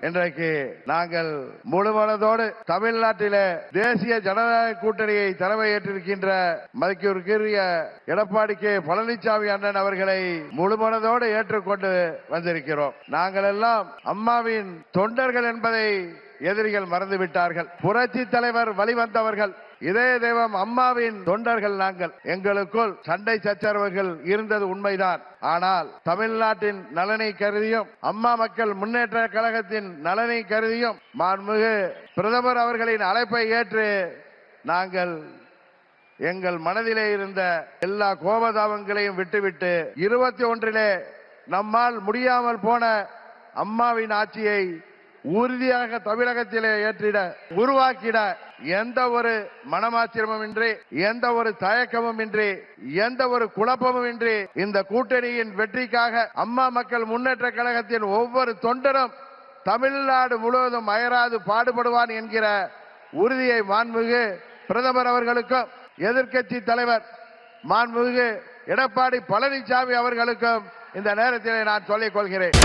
இன்றைக்கு நாங்கள் முழுமனதோடு தமிழ்நாட்டிலே தேசிய ஜனநாயக கூட்டணியை தலைமையேற்றிருக்கின்ற மதிப்பிற்குரிய எடப்பாடி கே பழனிசாமி அண்ணன் அவர்களை முழுமனதோடு ஏற்றுக்கொண்டு வந்திருக்கிறோம். நாங்கள் எல்லாம் அம்மாவின் தொண்டர்கள் என்பதை எதிரிகள் மறந்துவிட்டார்கள். புரட்சி தலைவர் வழிவந்தவர்கள், இதய தெய்வம் அம்மாவின் தொண்டர்கள் நாங்கள். எங்களுக்குள் சண்டை சச்சரவுகள் இருந்தது உண்மைதான். ஆனால் தமிழ்நாட்டின் நலனை கருதியும் அம்மா மக்கள் முன்னேற்ற கழகத்தின் நலனை கருதியும் மாண்புமிகு பிரதமர் அவர்களின் அழைப்பை ஏற்று நாங்கள் எங்கள் மனதிலே இருந்த எல்லா கோபதாபங்களையும் விட்டுவிட்டு 21 நம்மால் முடியாமல் போன அம்மாவின் ஆட்சியை உறுதியாக தமிழகத்திலே ஏற்றிட உருவாக்கிட எந்த ஒரு மனமாச்சரியமும் இன்றி, எந்த ஒரு தயக்கமும் இன்றி, எந்த ஒரு குழப்பமும் இன்றி இந்த கூட்டணியின் வெற்றிக்காக அம்மா மக்கள் முன்னேற்ற கழகத்தின் ஒவ்வொரு தொண்டரும் தமிழ்நாடு முழுவதும் அயராது பாடுபடுவான் என்கிற உறுதியை மாண்புமிகு பிரதமர் அவர்களுக்கும் எதிர்க்கட்சி தலைவர் மாண்புமிகு எடப்பாடி பழனிசாமி அவர்களுக்கும் இந்த நேரத்தில் நான் சொல்லிக் கொள்கிறேன்.